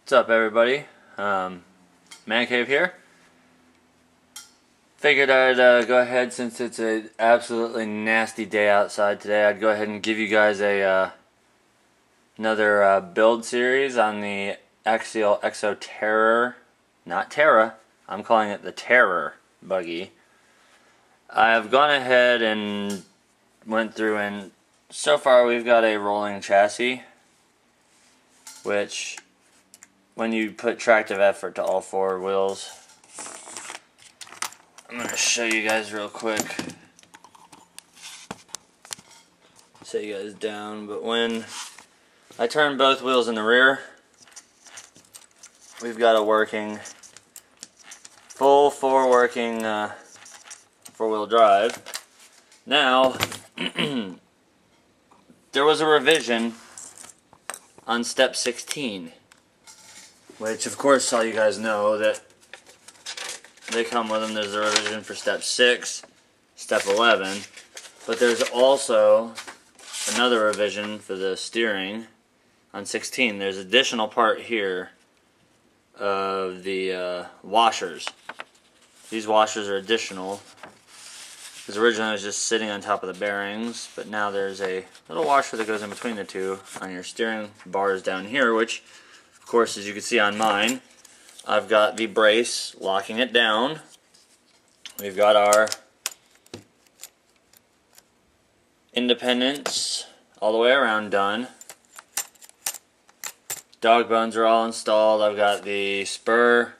What's up, everybody? Man Cave here. Figured I'd go ahead, since it's an absolutely nasty day outside today, I'd go ahead and give you guys a another build series on the Axial Exo Terror, not Terra, I'm calling it the Terror Buggy. I've gone ahead and went through, and so far we've got a rolling chassis, which when you put tractive effort to all four wheels, I'm going to show you guys real quick, set you guys down, but when I turn both wheels in the rear, we've got a working, full working four-wheel drive. Now, there was a revision on step 16. Which, of course, all you guys know that they come with them. There's a revision for step 6, step 11, but there's also another revision for the steering on 16. There's additional part here of the washers. These washers are additional, because originally it was just sitting on top of the bearings, but now there's a little washer that goes in between the two on your steering bars down here, which, of course, as you can see on mine, I've got the brace locking it down. We've got our independents all the way around done. Dog bones are all installed. I've got the spur.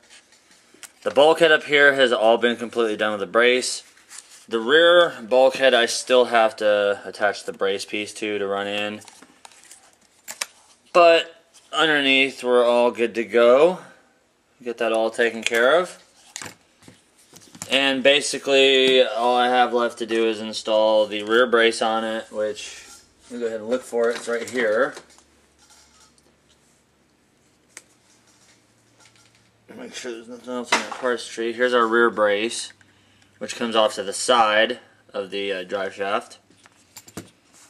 The bulkhead up here has all been completely done with the brace. The rear bulkhead I still have to attach the brace piece to run in. But underneath, we're all good to go. Get that all taken care of. And basically, all I have left to do is install the rear brace on it, which, let me go ahead and look for it. It's right here. Make sure there's nothing else in that parts tree. Here's our rear brace, which comes off to the side of the drive shaft.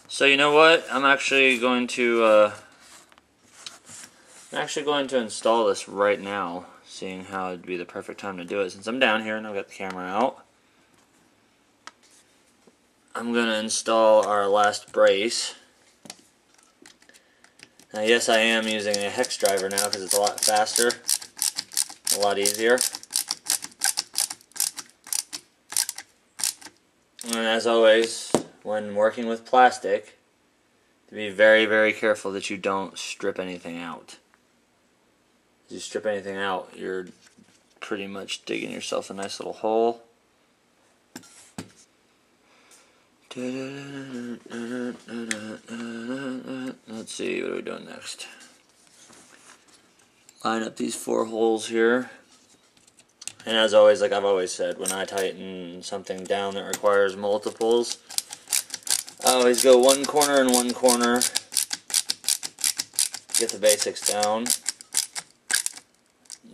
So you know what? I'm actually going to install this right now, seeing how it'd be the perfect time to do it. Since I'm down here and I've got the camera out, I'm going to install our last brace. Now, yes, I am using a hex driver now because it's a lot faster, a lot easier. And as always, when working with plastic, to be very, very careful that you don't strip anything out. If you strip anything out, you're pretty much digging yourself a nice little hole. Let's see, what are we doing next? Line up these 4 holes here. And as always, like I've always said, when I tighten something down that requires multiples, I always go one corner and one corner, get the basics down.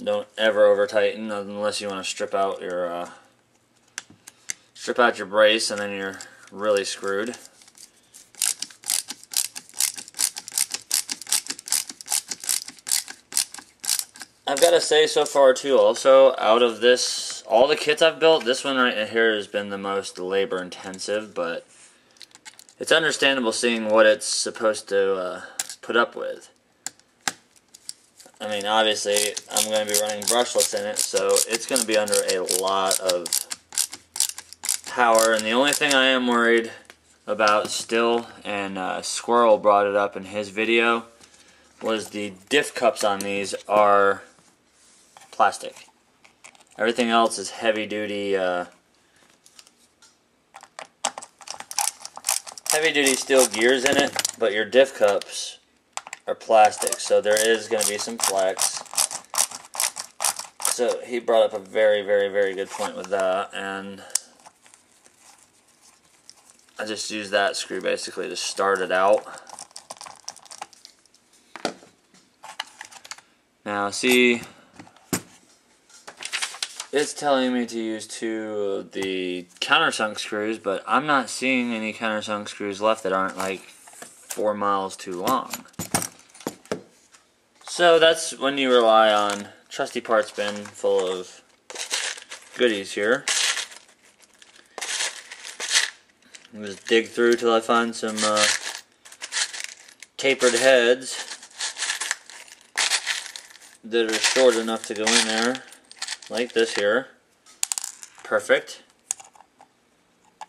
Don't ever over tighten unless you want to strip out your brace, and then you're really screwed. I've got to say, so far too, also, out of this, all the kits I've built, this one right here has been the most labor intensive, but it's understandable seeing what it's supposed to put up with. I mean, obviously, I'm going to be running brushless in it, so it's going to be under a lot of power. And the only thing I am worried about still, and Squirrel brought it up in his video, was the diff cups on these are plastic. Everything else is heavy-duty steel gears in it, but your diff cups are plastic, so there is going to be some flex. So he brought up a very, very, very good point with that, and I just use that screw basically to start it out. Now see, it's telling me to use 2 of the countersunk screws, but I'm not seeing any countersunk screws left that aren't like 4 miles too long. So that's when you rely on trusty parts bin full of goodies here. I'll just dig through till I find some tapered heads that are short enough to go in there, like this here. Perfect.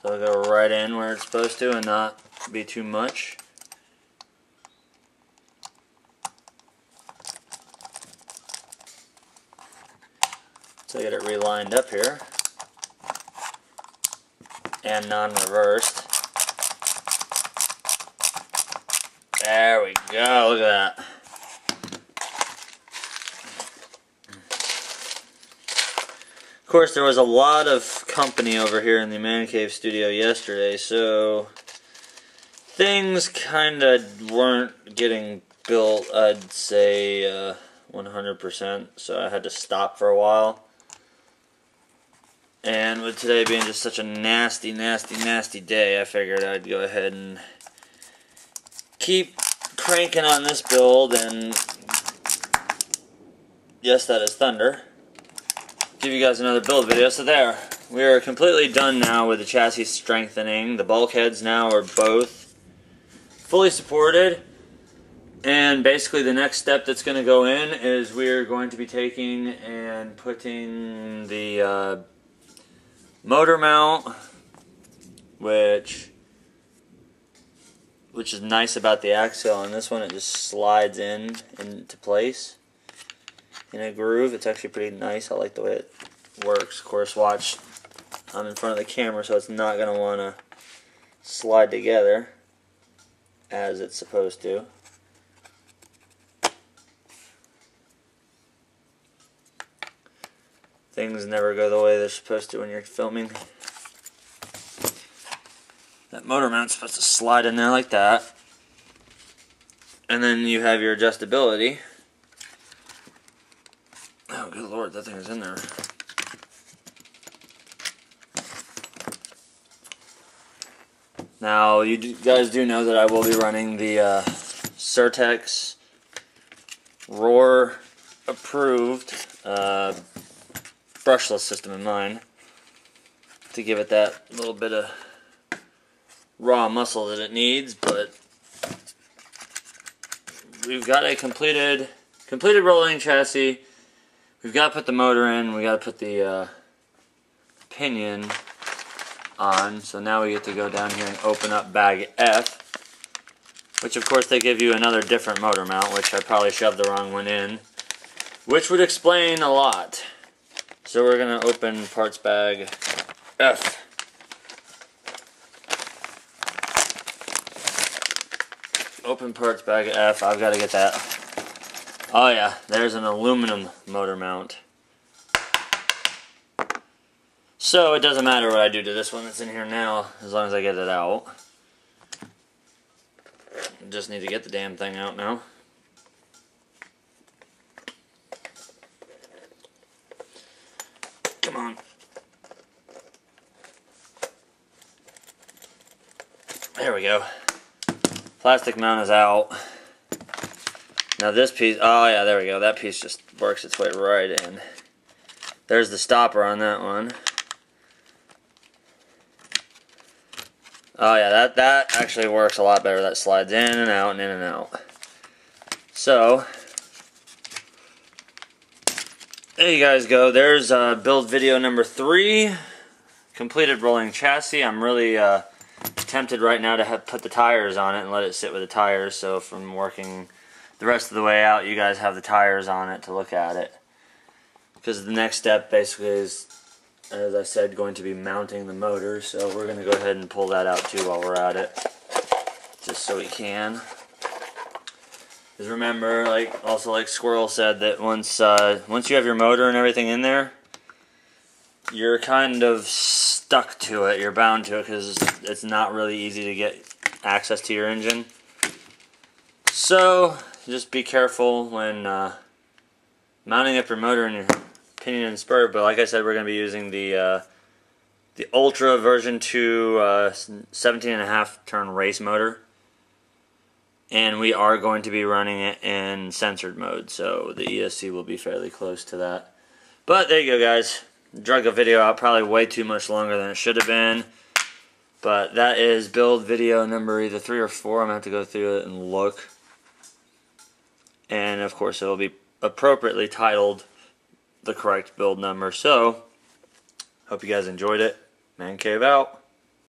So it'll go right in where it's supposed to and not be too much. So I get it relined up here and non-reversed. There we go, look at that. Of course, there was a lot of company over here in the Man Cave studio yesterday, so things kinda weren't getting built, I'd say 100%, so I had to stop for a while. And with today being just such a nasty day, I figured I'd go ahead and keep cranking on this build, and yes, that is thunder. Give you guys another build video. So there, we are completely done now with the chassis strengthening. The bulkheads now are both fully supported, and basically the next step that's going to go in is we're going to be taking and putting the motor mount, which is nice about the Axial. On this one, it just slides into place in a groove. It's actually pretty nice. I like the way it works. Of course, watch, I'm in front of the camera, so it's not going to want to slide together as it's supposed to. Things never go the way they're supposed to when you're filming. That motor mount's supposed to slide in there like that. And then you have your adjustability. Oh, good lord, that thing is in there. Now, you guys do know that I will be running the Certex Roar approved brushless system in mine to give it that little bit of raw muscle that it needs, but we've got a completed rolling chassis. We've got to put the motor in, we got to put the pinion on, so now we get to go down here and open up bag F, which of course they give you another different motor mount, which I probably shoved the wrong one in, which would explain a lot. So we're going to open parts bag F. Open parts bag F. I've got to get that. Oh yeah, there's an aluminum motor mount. So it doesn't matter what I do to this one that's in here now, as long as I get it out. Just need to get the damn thing out now. Come on. There we go. Plastic mount is out. Now this piece, oh yeah, there we go. That piece just works its way right in. There's the stopper on that one. Oh yeah, that actually works a lot better. That slides in and out and in and out. So, there you guys go. There's build video number 3. Completed rolling chassis. I'm really tempted right now to put the tires on it and let it sit with the tires, so from working the rest of the way out, you guys have the tires on it to look at it. Because the next step basically is, as I said, going to be mounting the motor, so we're going to go ahead and pull that out too while we're at it, just so we can. Because remember, like Squirrel said, that once you have your motor and everything in there, you're kind of stuck to it. You're bound to it because it's not really easy to get access to your engine. So just be careful when mounting up your motor and your pinion and spur. But like I said, we're going to be using the Ultra version 2 17.5 turn race motor. and we are going to be running it in censored mode, so the ESC will be fairly close to that. But there you go, guys. Drug a video out probably way too much longer than it should have been. But that is build video number either 3 or 4. I'm going to have to go through it and look. And of course it will be appropriately titled the correct build number. So, hope you guys enjoyed it. Man Cave out.